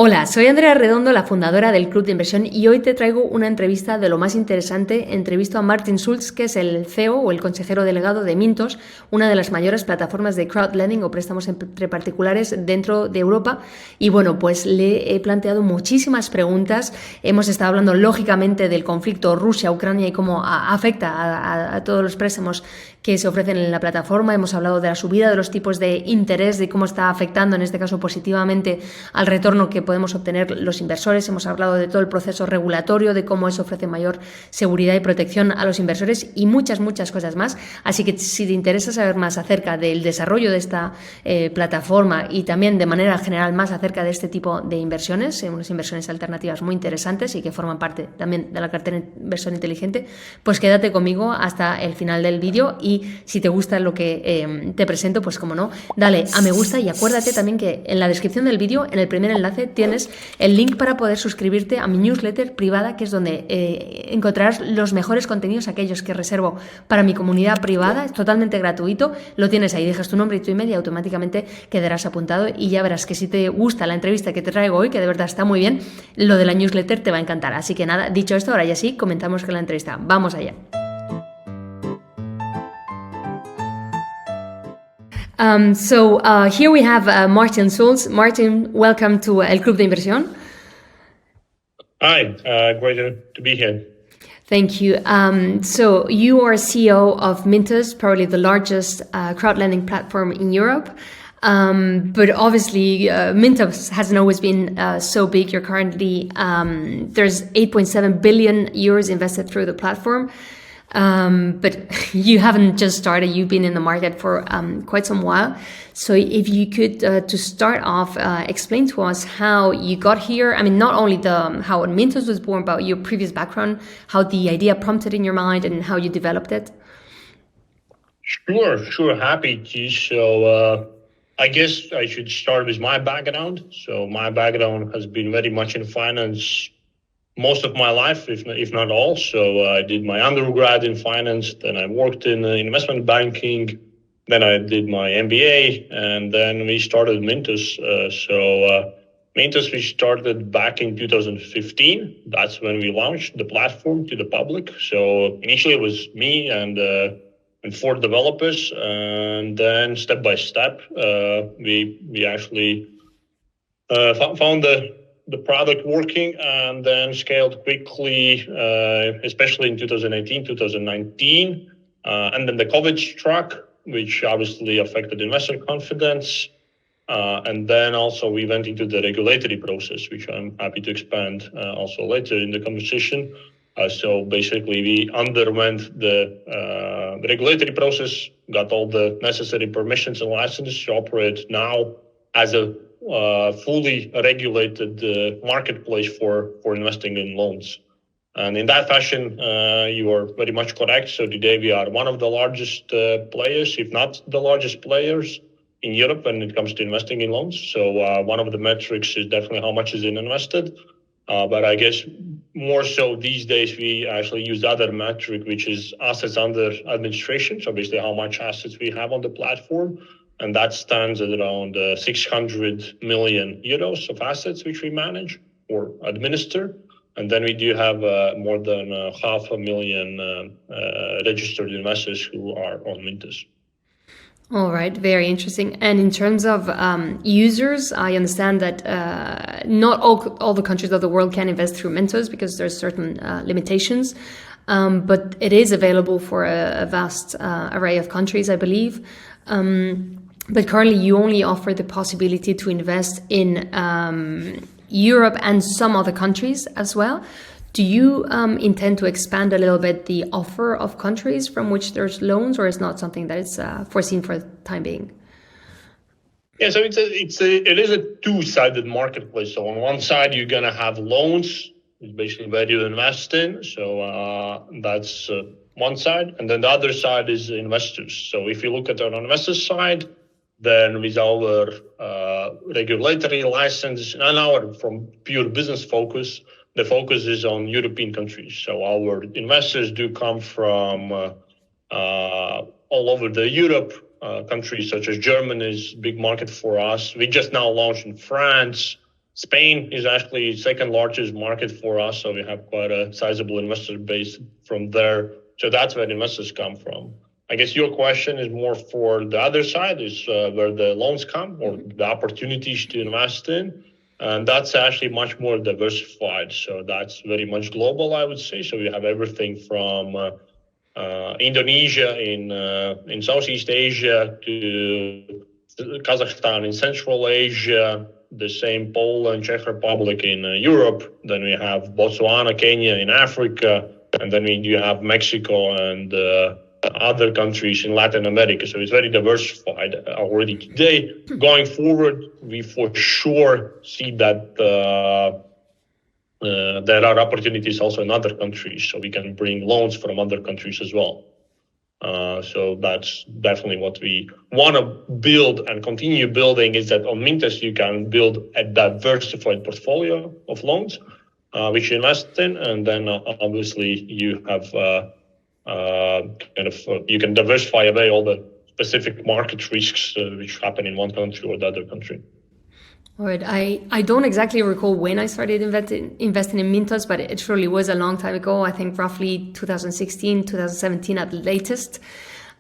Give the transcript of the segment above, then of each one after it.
Hola, soy Andrea Redondo, la fundadora del Club de Inversión, y hoy te traigo una entrevista de lo más interesante. Entrevisto a Martin Schulz, que es el CEO o el consejero delegado de Mintos, una de las mayores plataformas de crowdlending o préstamos entre particulares dentro de Europa. Y bueno, pues le he planteado muchísimas preguntas. Hemos estado hablando lógicamente del conflicto Rusia-Ucrania y cómo afecta a todos los préstamos que se ofrecen en la plataforma. Hemos hablado de la subida de los tipos de interés, de cómo está afectando, en este caso positivamente, al retorno que podemos obtener los inversores. Hemos hablado de todo el proceso regulatorio, de cómo eso ofrece mayor seguridad y protección a los inversores y muchas cosas más. Así que si te interesa saber más acerca del desarrollo de esta plataforma y también de manera general más acerca de este tipo de inversiones, unas inversiones alternativas muy interesantes y que forman parte también de la cartera de inversión inteligente, pues quédate conmigo hasta el final del vídeo. Y si te gusta lo que te presento, pues como no, dale a me gusta y acuérdate también que en la descripción del vídeo, en el primer enlace, tienes el link para poder suscribirte a mi newsletter privada, que es donde encontrarás los mejores contenidos, aquellos que reservo para mi comunidad privada. Es totalmente gratuito, lo tienes ahí, dejas tu nombre y tu email y automáticamente quedarás apuntado, y ya verás que si te gusta la entrevista que te traigo hoy, que de verdad está muy bien, lo de la newsletter te va a encantar. Así que nada, dicho esto, ahora ya sí, comenzamos con la entrevista. Vamos allá. Here we have Martin Schulz. Martin, welcome to El Club de Inversión. Hi, great to be here. Thank you. So you are CEO of Mintos, probably the largest crowdlending platform in Europe. But obviously, Mintos hasn't always been so big. You're currently, there's 8.7 billion euros invested through the platform. But you haven't just started, you've been in the market for quite some while. So if you could, to start off, explain to us how you got here. I mean, not only how Mintos was born, but your previous background, how the idea prompted in your mind and how you developed it. Sure, happy to. So I guess I should start with my background. So my background has been very much in finance most of my life, if not all. So I did my undergrad in finance, then I worked in investment banking, then I did my MBA, and then we started Mintos. Mintos we started back in 2015. That's when we launched the platform to the public. So initially it was me and 4 developers, and then step by step we actually found the product working, and then scaled quickly, especially in 2018, 2019. And then the COVID struck, which obviously affected investor confidence. And then also we went into the regulatory process, which I'm happy to expand also later in the conversation. So basically we underwent the regulatory process, got all the necessary permissions and licenses to operate now as a fully regulated marketplace for investing in loans. And in that fashion, you are very much correct. So today we are one of the largest players, if not the largest players in Europe when it comes to investing in loans. So one of the metrics is definitely how much is invested. But I guess more so these days, we actually use the other metric, which is assets under administration. So basically how much assets we have on the platform. And that stands at around 600 million euros of assets which we manage or administer. And then we do have more than 500,000 registered investors who are on Mintos. All right, very interesting. And in terms of users, I understand that not all the countries of the world can invest through Mintos because there's certain limitations. But it is available for a vast array of countries, I believe. But currently you only offer the possibility to invest in Europe and some other countries as well. Do you intend to expand a little bit the offer of countries from which there's loans, or is not something that is foreseen for the time being? Yeah, so it is a two-sided marketplace. So on one side, you're going to have loans, it's basically where you invest in. So that's one side. And then the other side is investors. So if you look at our investor side, then with our regulatory license and our from pure business focus, the focus is on European countries. So our investors do come from all over the Europe. Countries such as Germany is a big market for us. We just now launched in France, Spain is actually second largest market for us, so we have quite a sizable investor base from there. So that's where investors come from. I guess your question is more for the other side, is where the loans come or the opportunities to invest in. And that's actually much more diversified. So that's very much global, I would say. So we have everything from Indonesia in Southeast Asia to Kazakhstan in Central Asia, the same Poland, Czech Republic in Europe. Then we have Botswana, Kenya in Africa, and then we do have Mexico and other countries in Latin America. So it's very diversified already today. Going forward, we for sure see that there are opportunities also in other countries, so we can bring loans from other countries as well. So that's definitely what we want to build and continue building, is that on Mintos you can build a diversified portfolio of loans which you invest in, and then obviously you have you can diversify away all the specific market risks which happen in one country or the other country. All right. I don't exactly recall when I started investing in Mintos, but it surely was a long time ago. I think roughly 2016, 2017 at the latest.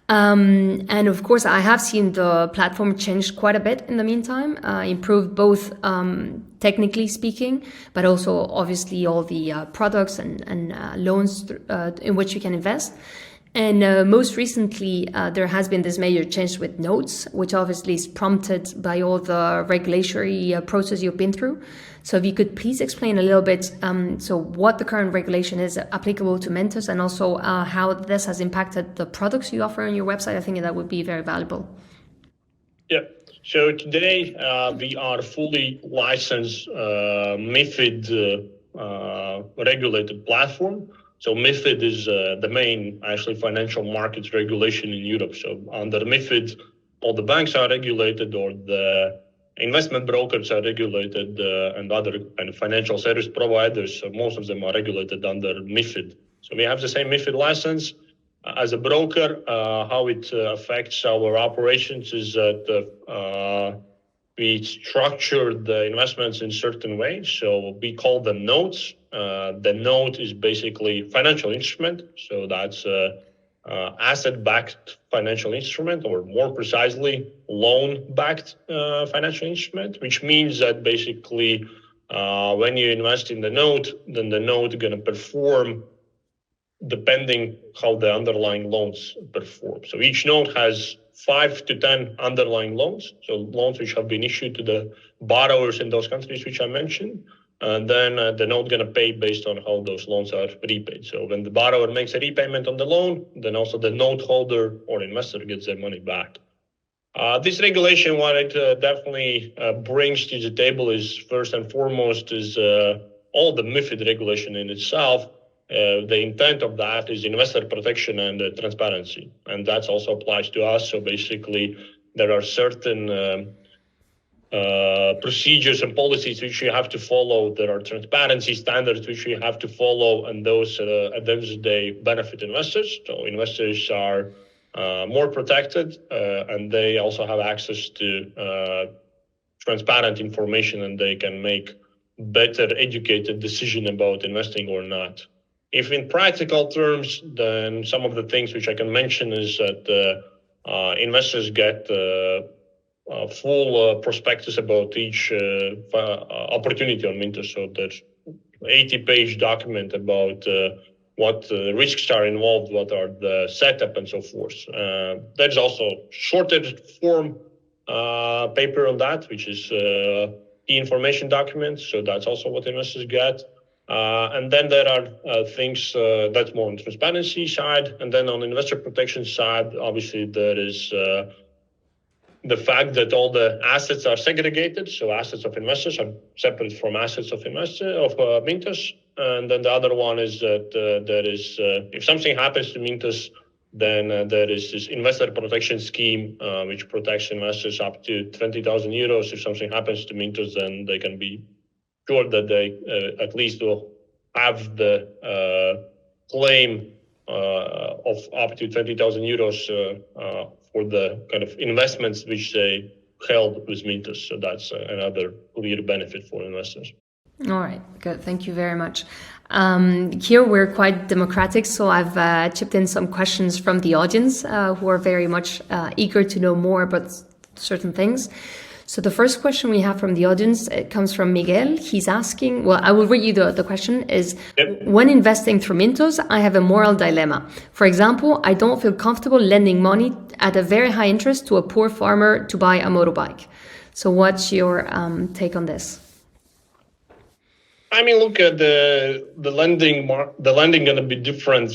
And of course, I have seen the platform change quite a bit in the meantime, improved both technically speaking, but also obviously all the products and loans in which you can invest. And most recently, there has been this major change with notes, which obviously is prompted by all the regulatory process you've been through. So if you could please explain a little bit, so what the current regulation is applicable to Mintos, and also how this has impacted the products you offer on your website. I think that would be very valuable. Yeah. So today we are fully licensed MiFID regulated platform. So MiFID is the main actually financial markets regulation in Europe. So under MiFID, all the banks are regulated, or the investment brokers are regulated, and other kind of financial service providers. So most of them are regulated under MiFID. So we have the same MiFID license. As a broker, how it affects our operations is that we structure the investments in certain ways. So we call them notes. The note is basically financial instrument. So that's asset-backed financial instrument, or more precisely, loan-backed financial instrument, which means that basically when you invest in the note, then the note is going to perform depending how the underlying loans perform. So each note has 5 to 10 underlying loans, so loans which have been issued to the borrowers in those countries which I mentioned, and then the note going to pay based on how those loans are repaid. So when the borrower makes a repayment on the loan, then also the note holder or investor gets their money back. This regulation, what it definitely brings to the table is, first and foremost, is all the MiFID regulation in itself. The intent of that is investor protection and transparency, and that also applies to us. So basically, there are certain procedures and policies which you have to follow. There are transparency standards which you have to follow, and those at the end of the day benefit investors. So investors are more protected, and they also have access to transparent information, and they can make better educated decision about investing or not. If in practical terms, then some of the things which I can mention is that investors get full prospectus about each opportunity on Mintos. So there's 80-page document about what risks are involved, what are the setup, and so forth. There's also shorter form paper on that, which is e-information documents. So that's also what investors get. And then there are things that's more on the transparency side. And then on the investor protection side, obviously there is the fact that all the assets are segregated. So assets of investors are separate from assets of Mintos. And then the other one is that there is, if something happens to Mintos, then there is this investor protection scheme, which protects investors up to 20,000 euros. If something happens to Mintos, then they can be sure that they at least will have the claim of up to 20,000 euros for the kind of investments which they held with Mintos. So that's another clear benefit for investors. All right, good. Thank you very much. Here we're quite democratic, so I've chipped in some questions from the audience who are very much eager to know more about certain things. So the first question we have from the audience, it comes from Miguel. He's asking, well, I will read you the question is, Yep. When investing through Mintos, I have a moral dilemma. For example, I don't feel comfortable lending money at a very high interest to a poor farmer to buy a motorbike. So what's your take on this? I mean, look at the lending. The lending going to be different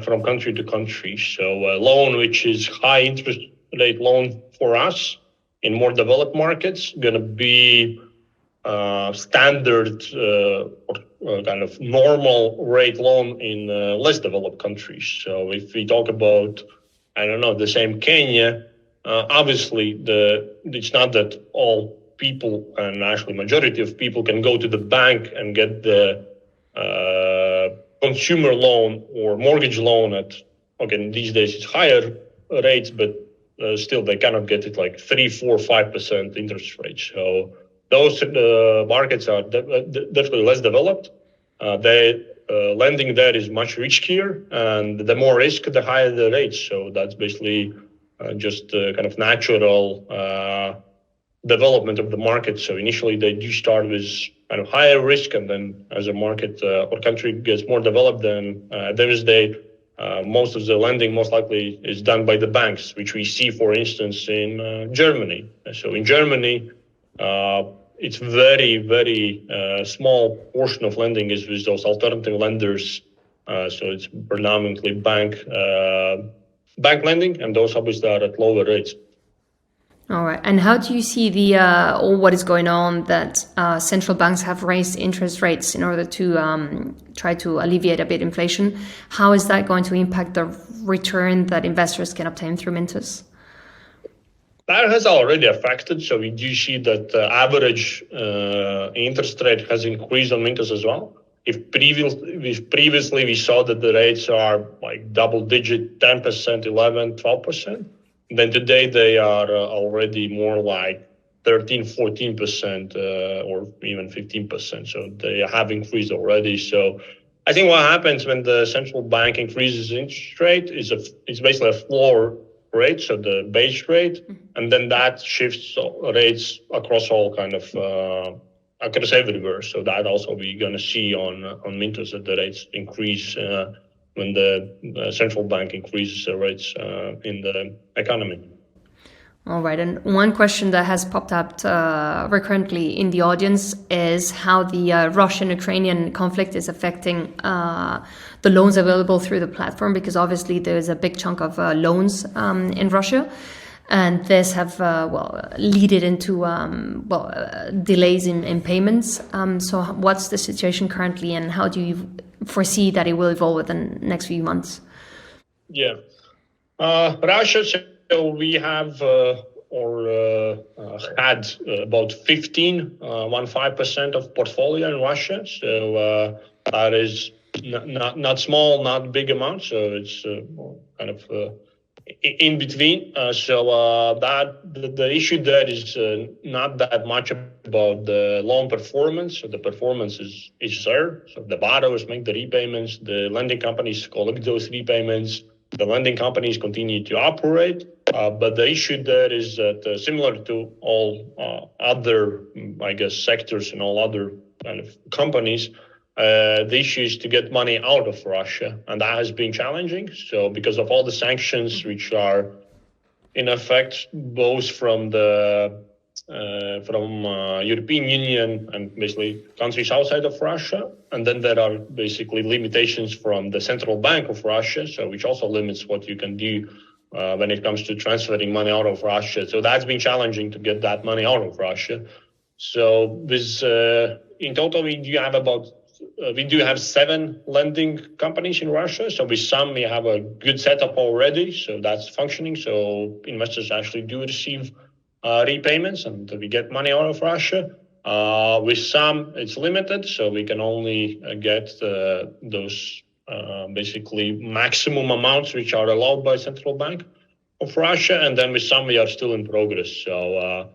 from country to country. So a loan which is high interest rate loan for us in more developed markets going to be standard or kind of normal rate loan in less developed countries. So if we talk about, I don't know, the same Kenya, obviously it's not that all people, and actually majority of people, can go to the bank and get the consumer loan or mortgage loan at, again, these days it's higher rates, but still they cannot get it like 3, 4, 5% interest rates. So those markets are definitely less developed. Lending there is much riskier, and the more risk, the higher the rates. So that's basically just kind of natural development of the market. So initially they do start with kind of higher risk, and then as a market or country gets more developed, then there is most of the lending most likely is done by the banks, which we see, for instance, in Germany. So in Germany, it's very, very small portion of lending is with those alternative lenders. So it's predominantly bank lending, and those obviously are at lower rates. All right. And how do you see what is going on that central banks have raised interest rates in order to try to alleviate a bit inflation? How is that going to impact the return that investors can obtain through Mintos? That has already affected. So we do see that average interest rate has increased on Mintos as well. If previously we saw that the rates are like double digit, 10%, 11, 12%, then today they are already more like 13, 14%, or even 15%. So they have increased already. So I think what happens when the central bank increases interest rate is it's basically a floor rate, so the base rate, and then that shifts rates across all kind of across everywhere. So that also we're going to see on Mintos that the rates increase when the central bank increases the rates in the economy. All right. And one question that has popped up recurrently in the audience is how the Russian-Ukrainian conflict is affecting the loans available through the platform, because obviously there is a big chunk of loans in Russia. And this have, leaded into, delays in payments. So what's the situation currently, and how do you foresee that it will evolve within the next few months? Yeah. Russia, so we have had about 15% of portfolio in Russia. So that is not small, not big amount. So it's kind of in between. So the issue there is not that much about the loan performance. So the performance is there. So the borrowers make the repayments, the lending companies collect those repayments, the lending companies continue to operate. But the issue there is that similar to all other, I guess, sectors and all other kind of companies, the issue is to get money out of Russia, and that has been challenging. So because of all the sanctions which are in effect, both from the European Union and basically countries outside of Russia, and then there are basically limitations from the central bank of Russia, so which also limits what you can do when it comes to transferring money out of Russia. So that's been challenging to get that money out of Russia. So with in total, we do have 7 lending companies in Russia. So with some, we have a good setup already. So that's functioning. So investors actually do receive repayments and we get money out of Russia. With some, it's limited. So we can only get those basically maximum amounts which are allowed by central bank of Russia. And then with some, we are still in progress. So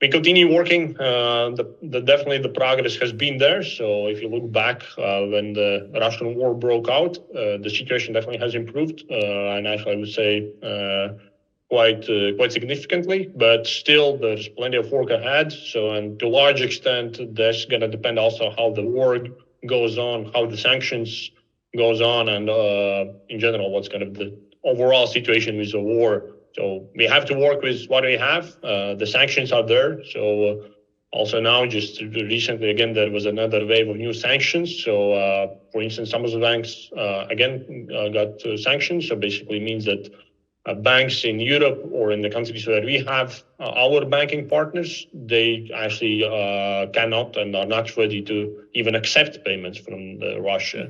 we continue working. Definitely the progress has been there. So if you look back when the Russian war broke out, the situation definitely has improved, and actually I would say quite significantly. But still, there's plenty of work ahead. So, and to a large extent, that's going to depend also how the war goes on, how the sanctions goes on, and in general, what's kind of the overall situation with the war. So we have to work with what we have. The sanctions are there. So also now, just recently, again, there was another wave of new sanctions. So for instance, some of the banks, again, got sanctions. So basically means that banks in Europe or in the countries where we have our banking partners, they actually cannot and are not ready to even accept payments from Russia.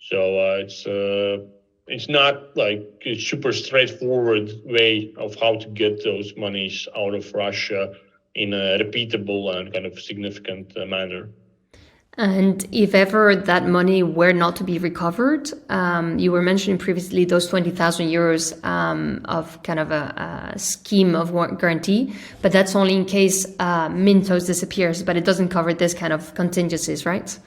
So it's not like a super straightforward way of how to get those monies out of Russia in a repeatable and kind of significant manner. And if ever that money were not to be recovered, you were mentioning previously those 20,000 euros of kind of a scheme of guarantee, but that's only in case Mintos disappears, but it doesn't cover this kind of contingencies, right?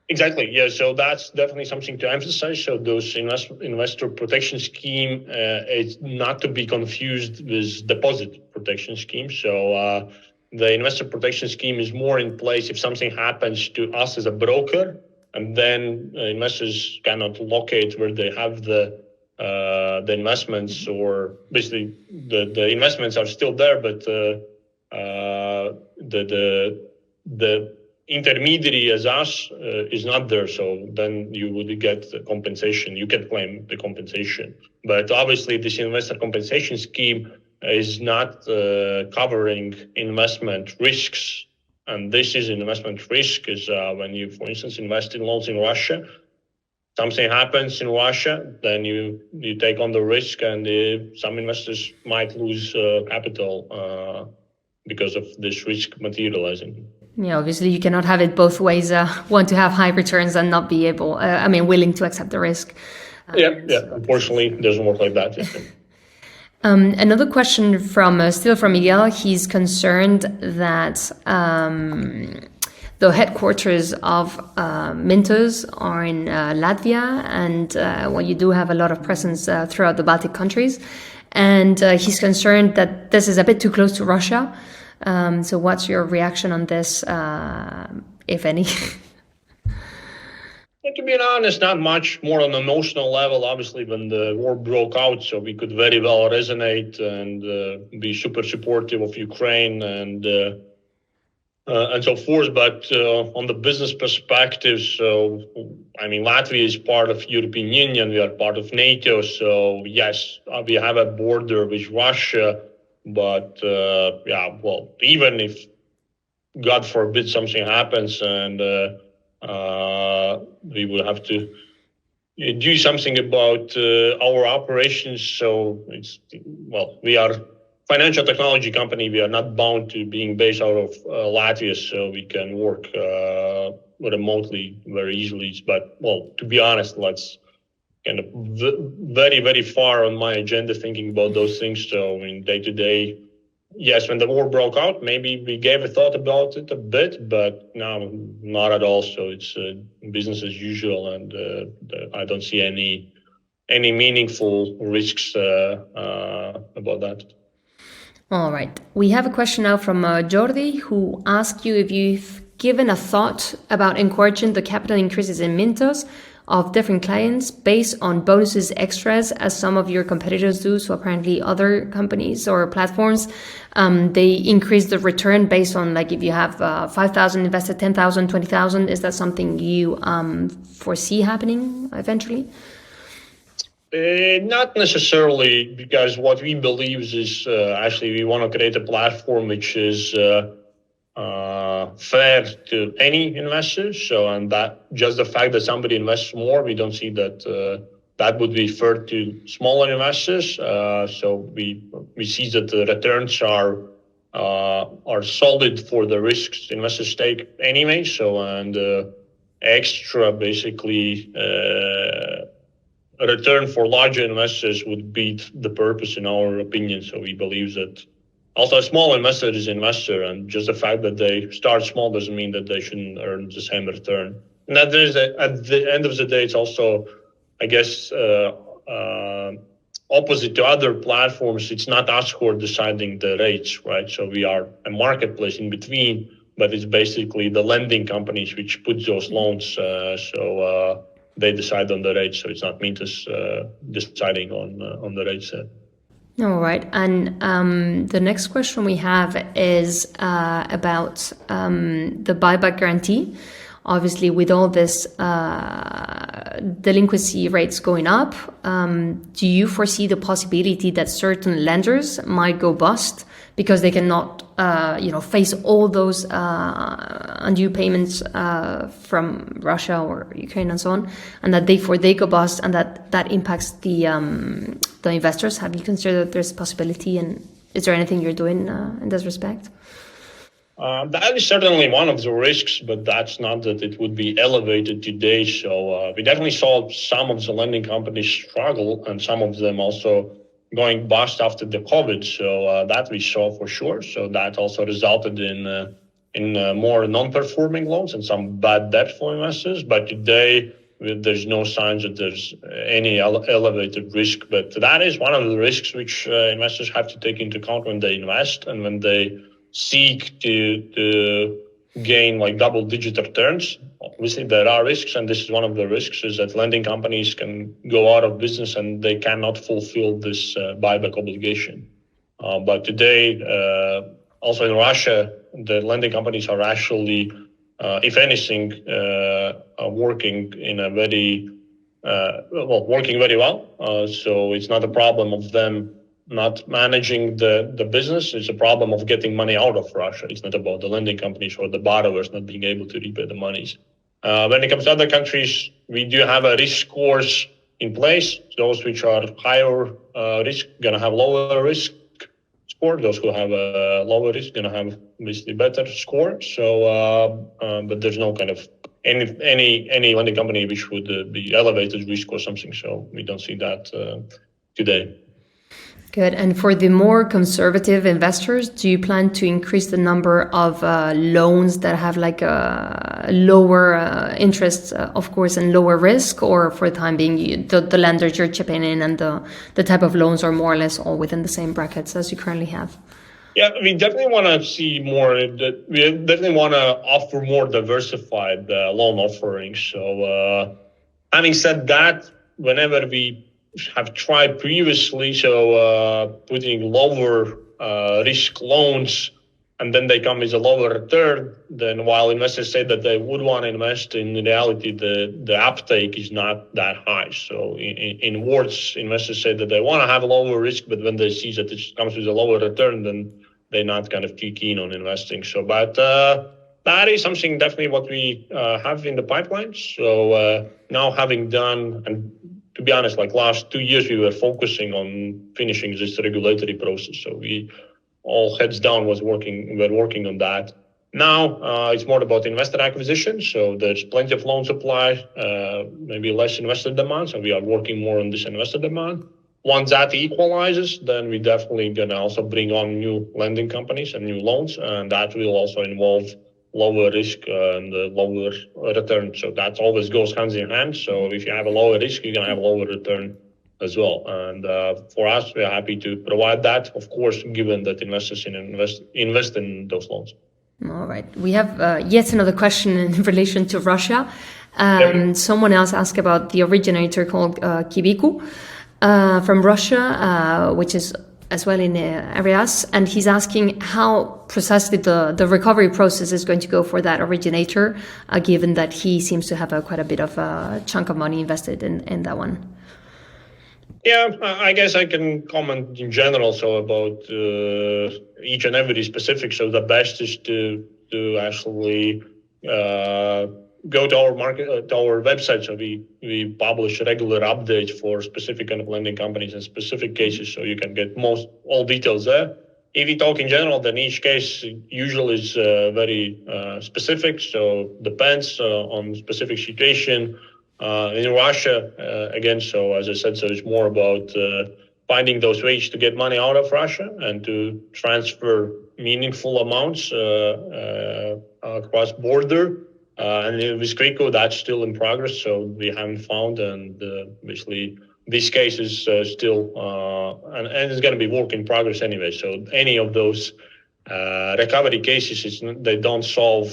Exactly. Yeah. So that's definitely something to emphasize. So those investor protection scheme is not to be confused with deposit protection scheme. So the investor protection scheme is more in place if something happens to us as a broker, and then investors cannot locate where they have the investments, or basically the investments are still there, but the intermediary as us is not there, so then you would get the compensation. You can claim the compensation, but obviously this investor compensation scheme is not covering investment risks. And this is investment risk is when you, for instance, invest in loans in Russia, something happens in Russia, then you take on the risk, and some investors might lose capital because of this risk materializing. Yeah, obviously you cannot have it both ways. Want to have high returns and not be able, willing to accept the risk. Yeah. Unfortunately, it doesn't work like that. Another question still from Miguel. He's concerned that the headquarters of Mintos are in Latvia, and you do have a lot of presence throughout the Baltic countries. And he's concerned that this is a bit too close to Russia. So what's your reaction on this, if any? To be honest, not much. More on an emotional level, obviously, when the war broke out, so we could very well resonate and be super supportive of Ukraine and so forth. But on the business perspective, so I mean, Latvia is part of European Union. We are part of NATO. So yes, we have a border with Russia. But even if, God forbid, something happens and we will have to do something about our operations. So we are financial technology company. We are not bound to being based out of Latvia, so we can work remotely very easily. But to be honest, let's kind of very, very far on my agenda thinking about those things. So in day to day, yes, when the war broke out, maybe we gave a thought about it a bit, but no, not at all. So it's business as usual, and I don't see any meaningful risks about that. All right. We have a question now from Jordi, who asked you if you've given a thought about encouraging the capital increases in Mintos of different clients based on bonuses extras, as some of your competitors do. So apparently other companies or platforms, they increase the return based on, like, if you have 5,000 invested, 10,000, 20,000. Is that something you foresee happening eventually? Not necessarily, because what we believe is actually we want to create a platform which is fair to any investor. So, and that just the fact that somebody invests more, we don't see that that would be fair to smaller investors. So we see that the returns are solid for the risks investors take anyway. So, and extra basically a return for larger investors would beat the purpose in our opinion. So we believe that Also, a small investor is an investor, and just the fact that they start small doesn't mean that they shouldn't earn the same return. And at the end of the day, it's also, I guess, opposite to other platforms. It's not us who are deciding the rates, right? So we are a marketplace in between, but it's basically the lending companies which put those loans. They decide on the rates. So it's not Mintos deciding on the rates. All right. And the next question we have is about the buyback guarantee. Obviously, with all this delinquency rates going up, do you foresee the possibility that certain lenders might go bust because they cannot, face all those undue payments from Russia or Ukraine and so on, and that therefore they go bust, and that impacts the investors? Have you considered that there's a possibility, and is there anything you're doing in this respect? That is certainly one of the risks, but that's not that it would be elevated today. So we definitely saw some of the lending companies struggle, and some of them also going bust after the COVID. So that we saw for sure. So that also resulted in more non-performing loans and some bad debt for investors. But today, there's no signs that there's any elevated risk. But that is one of the risks which investors have to take into account when they invest and when they seek to gain like double-digit returns. Obviously, there are risks, and this is one of the risks, is that lending companies can go out of business and they cannot fulfill this buyback obligation. But today, also in Russia, the lending companies are actually, if anything, working in a working very well. So it's not a problem of them not managing the business. It's a problem of getting money out of Russia. It's not about the lending companies or the borrowers not being able to repay the monies. When it comes to other countries, we do have a risk scores in place. Those which are higher risk going to have lower risk score. Those who have a lower risk going to have obviously better score. So, but there's no kind of any lending company which would be elevated risk or something. So we don't see that today. Good. And for the more conservative investors, do you plan to increase the number of loans that have like a lower interest, of course, and lower risk? Or for the time being, the lenders you're chipping in and the type of loans are more or less all within the same brackets as you currently have? Yeah, we definitely want to see more. We definitely want to offer more diversified loan offerings. So having said that, whenever we have tried previously, putting lower risk loans, and then they come with a lower return, then while investors say that they would want to invest, in reality, the uptake is not that high. So in words, investors say that they want to have a lower risk, but when they see that it comes with a lower return, then they're not kind of too keen on investing. So, but that is something definitely what we have in the pipeline. So now having done, and to be honest, like last 2 years, we were focusing on finishing this regulatory process. So we all heads down we're working on that. Now it's more about investor acquisition. So there's plenty of loan supply, maybe less investor demand. So we are working more on this investor demand. Once that equalizes, then we definitely gonna also bring on new lending companies and new loans, and that will also involve lower risk and lower return. So that always goes hand in hand. So if you have a lower risk, you're going to have a lower return as well. And for us, we're happy to provide that, of course, given that investors invest in those loans. All right. We have yet another question in relation to Russia. Someone else asked about the originator called Kviku from Russia, which is as well in areas, and he's asking how precisely the recovery process is going to go for that originator, given that he seems to have quite a bit of a chunk of money invested in that one. Yeah, I guess I can comment in general, so about each and every specific. So the best is to actually go to our website. So we publish regular updates for specific kind of lending companies and specific cases, so you can get all details there. If we talk in general, then each case usually is very specific, so depends on specific situation. In Russia, again, so as I said, so it's more about finding those ways to get money out of Russia and to transfer meaningful amounts across border. And with Kviku, that's still in progress, so we haven't found, and basically this case is still, and it's going to be work in progress anyway. So any of those recovery cases, they don't solve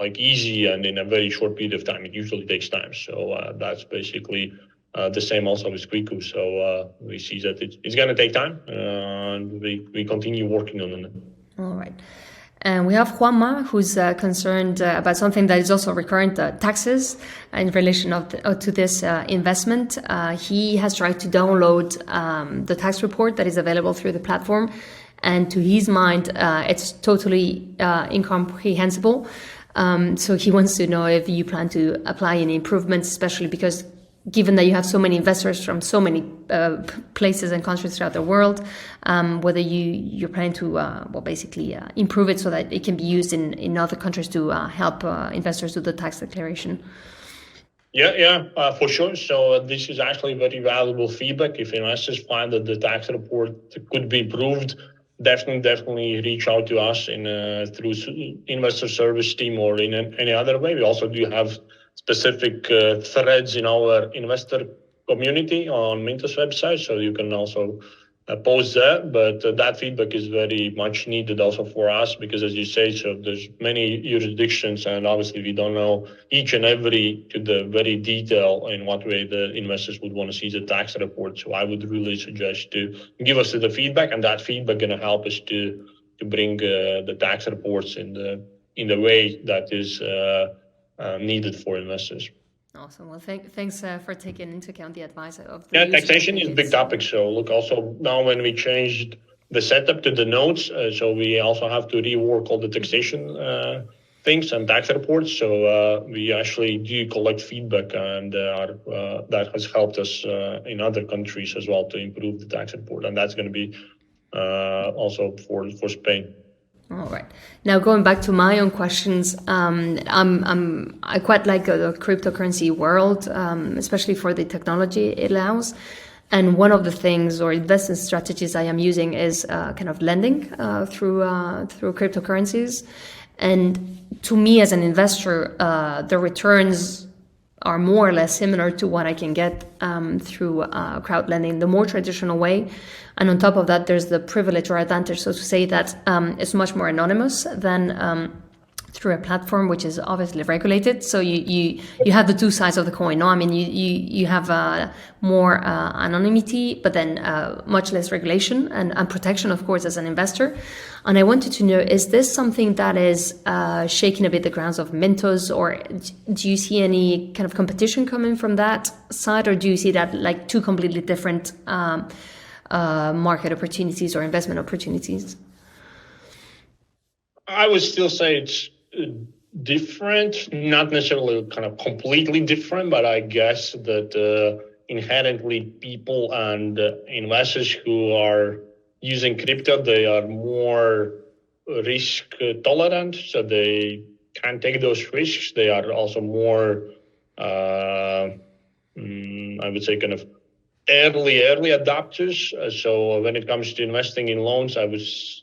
like easy and in a very short period of time. It usually takes time. So that's basically the same also with Kviku. So we see that it's going to take time, and we continue working on it. All right. And we have Juanma, who's concerned about something that is also recurrent, taxes in relation to this investment. He has tried to download the tax report that is available through the platform. And to his mind, it's totally incomprehensible. So he wants to know if you plan to apply any improvements, especially because given that you have so many investors from so many places and countries throughout the world, whether you're planning to basically improve it so that it can be used in other countries to help investors do the tax declaration. Yeah, for sure. So this is actually very valuable feedback. If investors find that the tax report could be improved, definitely reach out to us through investor service team or in any other way. We also do have specific threads in our investor community on Mintos website, so you can also post that. But that feedback is very much needed also for us, because as you say, so there's many jurisdictions, and obviously we don't know each and every to the very detail in what way the investors would want to see the tax report. So I would really suggest to give us the feedback, and that feedback going to help us to bring the tax reports in the way that is needed for investors. Awesome. Well, thanks for taking into account the advice of the taxation is a big topic. So look, also now when we changed the setup to the notes, so we also have to rework all the taxation things and tax reports. So we actually do collect feedback, and that has helped us in other countries as well to improve the tax report, and that's going to be also for Spain. All right. Now going back to my own questions, I quite like the cryptocurrency world, especially for the technology it allows. And one of the things or investment strategies I am using is kind of lending through cryptocurrencies. And to me as an investor, the returns are more or less similar to what I can get through crowdlending, the more traditional way. And on top of that, there's the privilege or advantage, so to say, that it's much more anonymous than through a platform, which is obviously regulated. So you have the two sides of the coin. No, I mean you have more anonymity, but then much less regulation and protection, of course, as an investor. And I wanted to know, is this something that is shaking a bit the grounds of Mintos, or do you see any kind of competition coming from that side, or do you see that like two completely different market opportunities or investment opportunities? I would still say it's different, not necessarily kind of completely different, but I guess that inherently people and investors who are using crypto, they are more risk tolerant, so they can take those risks. They are also more, I would say, kind of early adopters. So when it comes to investing in loans,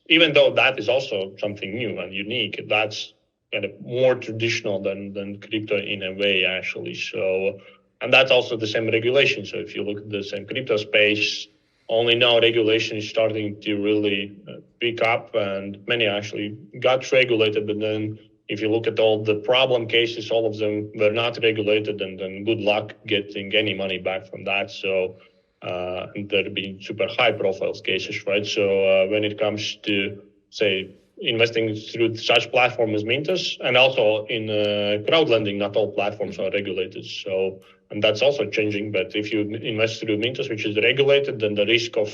even though that is also something new and unique, that's kind of more traditional than crypto in a way, actually. So, and that's also the same regulation. So if you look at the same crypto space, only now regulation is starting to really pick up, and many actually got regulated. But then if you look at all the problem cases, all of them were not regulated, and then good luck getting any money back from that. So there have been super high profile cases, right? So when it comes to, say, investing through such platform as Mintos, and also in crowdlending, not all platforms are regulated. So, and that's also changing. But if you invest through Mintos, which is regulated, then the risk of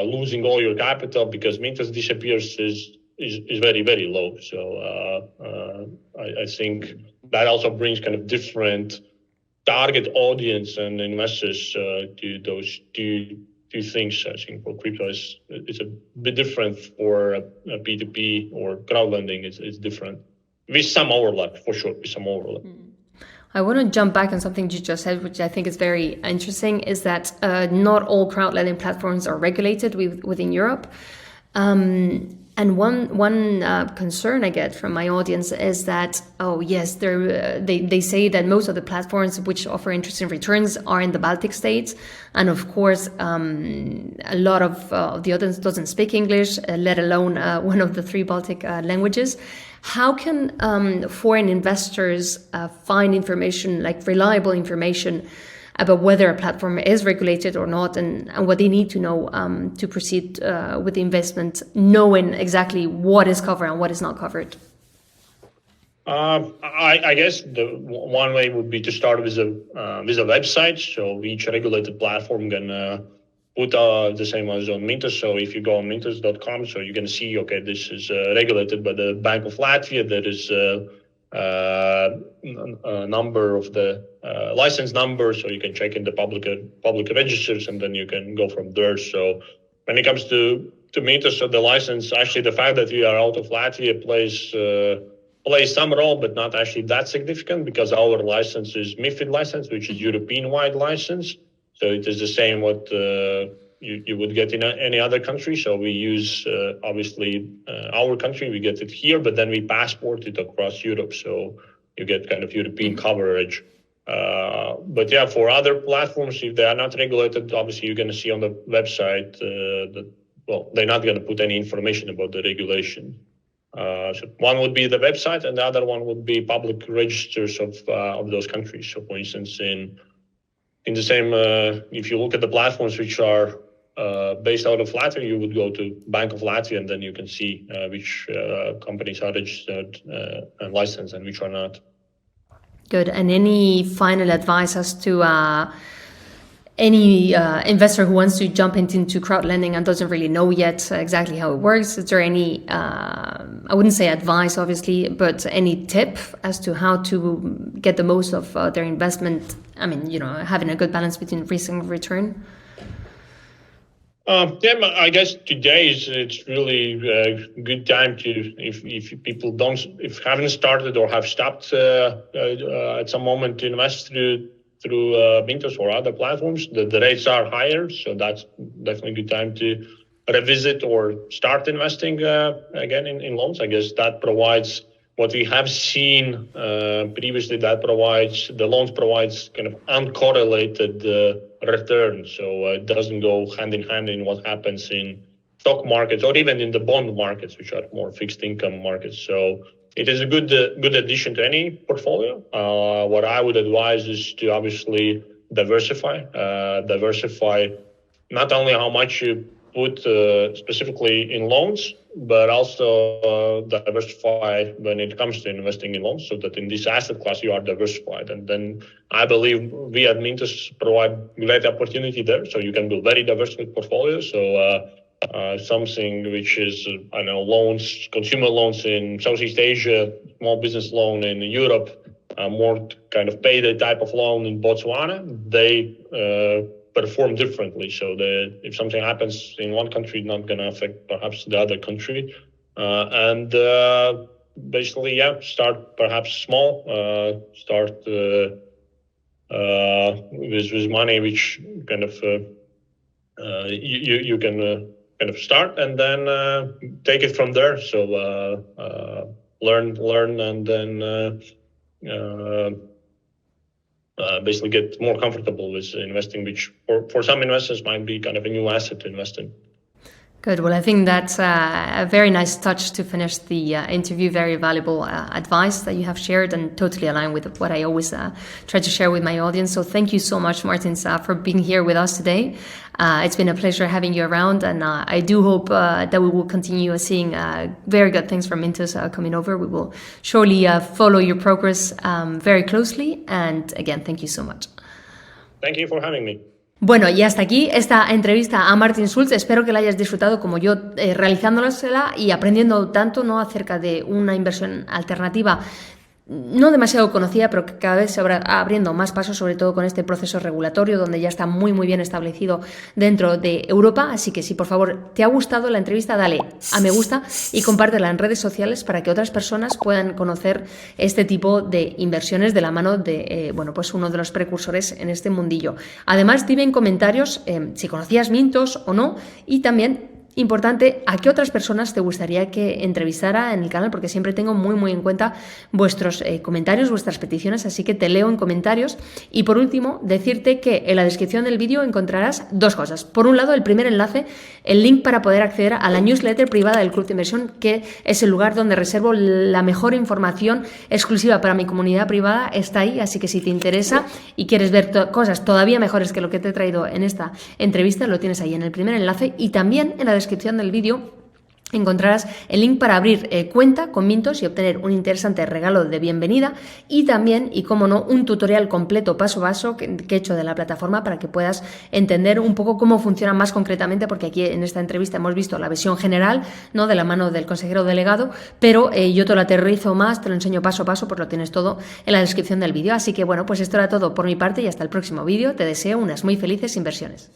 losing all your capital because Mintos disappears is very, very low. So I think that also brings kind of different target audience and investors to those two things. I think for crypto it's a bit different. For P2P or crowdlending, it's different with some overlap, for sure, with some overlap. I want to jump back on something you just said, which I think is very interesting, is that not all crowdlending platforms are regulated within Europe. And one concern I get from my audience is that, oh yes, they say that most of the platforms which offer interesting returns are in the Baltic states, and of course a lot of the audience doesn't speak English, let alone one of the 3 Baltic languages. How can foreign investors find information, like reliable information, about whether a platform is regulated or not, and what they need to know to proceed with the investment, knowing exactly what is covered and what is not covered? I guess the one way would be to start with a website. So each regulated platform can put the same as on Mintos. So if you go on mintos.com, so you can see, okay, this is regulated by the Bank of Latvia. There is a number of the license number, so you can check in the public registers, and then you can go from there. So when it comes to Mintos, so the license, actually the fact that we are out of Latvia plays some role, but not actually that significant, because our license is MiFID license, which is European-wide license. So it is the same what you would get in any other country. So we use, obviously, our country, we get it here, but then we passport it across Europe. So you get kind of European coverage. But yeah, for other platforms, if they are not regulated, obviously you're going to see on the website that, well, they're not going to put any information about the regulation. So one would be the website, and the other one would be public registers of those countries. So for instance, in the same, if you look at the platforms which are based out of Latvia, you would go to Bank of Latvia, and then you can see which companies are registered and licensed and which are not. Good. And any final advice as to any investor who wants to jump into crowdlending and doesn't really know yet exactly how it works? Is there any, I wouldn't say advice, obviously, but any tip as to how to get the most of their investment? I mean, having a good balance between risk and return. Yeah, I guess today it's really a good time to, if people haven't started or have stopped at some moment to invest through Mintos or other platforms, the rates are higher, so that's definitely a good time to revisit or start investing again in loans. I guess that provides what we have seen previously. The loans provides kind of uncorrelated return, so it doesn't go hand in hand in what happens in stock markets or even in the bond markets, which are more fixed income markets. So it is a good addition to any portfolio. What I would advise is to obviously diversify not only how much you put specifically in loans, but also diversify when it comes to investing in loans, so that in this asset class you are diversified. And then I believe we at Mintos provide great opportunity there, so you can build very diversified portfolios. So something which is, loans, consumer loans in Southeast Asia, small business loan in Europe, more kind of payday type of loan in Botswana, they perform differently. So if something happens in one country, it's not going to affect perhaps the other country. And basically, start perhaps small, start with money which kind of you can kind of start, and then take it from there. So learn, and then basically get more comfortable with investing, which for some investors might be kind of a new asset to invest in. Good. Well, I think that's a very nice touch to finish the interview. Very valuable advice that you have shared, and totally aligned with what I always try to share with my audience. So thank you so much, Martin, for being here with us today. It's been a pleasure having you around, and I do hope that we will continue seeing very good things from Mintos coming over. We will surely follow your progress very closely. And again, thank you so much. Thank you for having me. Bueno, y hasta aquí esta entrevista a Martin Sulte. Espero que la hayas disfrutado como yo realizándola y aprendiendo tanto, ¿no?, acerca de una inversión alternativa no demasiado conocida, pero que cada vez se va abriendo más pasos, sobre todo con este proceso regulatorio, donde ya está muy bien establecido dentro de Europa. Así que si por favor te ha gustado la entrevista, dale a me gusta y compártela en redes sociales para que otras personas puedan conocer este tipo de inversiones de la mano de pues uno de los precursores en este mundillo. Además, dime en comentarios si conocías Mintos o no, y también importante, ¿a qué otras personas te gustaría que entrevistara en el canal? Porque siempre tengo muy en cuenta vuestros comentarios, vuestras peticiones, así que te leo en comentarios. Y por último, decirte que en la descripción del vídeo encontrarás dos cosas. Por un lado, el primer enlace, el link para poder acceder a la newsletter privada del Club de Inversión, que es el lugar donde reservo la mejor información exclusiva para mi comunidad privada. Está ahí, así que si te interesa y quieres ver cosas todavía mejores que lo que te he traído en esta entrevista, lo tienes ahí en el primer enlace. Y también en la descripción del vídeo encontrarás el link para abrir cuenta con Mintos y obtener un interesante regalo de bienvenida, y también, y como no, un tutorial completo paso a paso que he hecho de la plataforma para que puedas entender un poco cómo funciona más concretamente, porque aquí en esta entrevista hemos visto la visión general, ¿no?, de la mano del consejero delegado, pero yo te lo aterrizo más, te lo enseño paso a paso, pues lo tienes todo en la descripción del vídeo. Así que bueno, pues esto era todo por mi parte y hasta el próximo vídeo. Te deseo unas muy felices inversiones.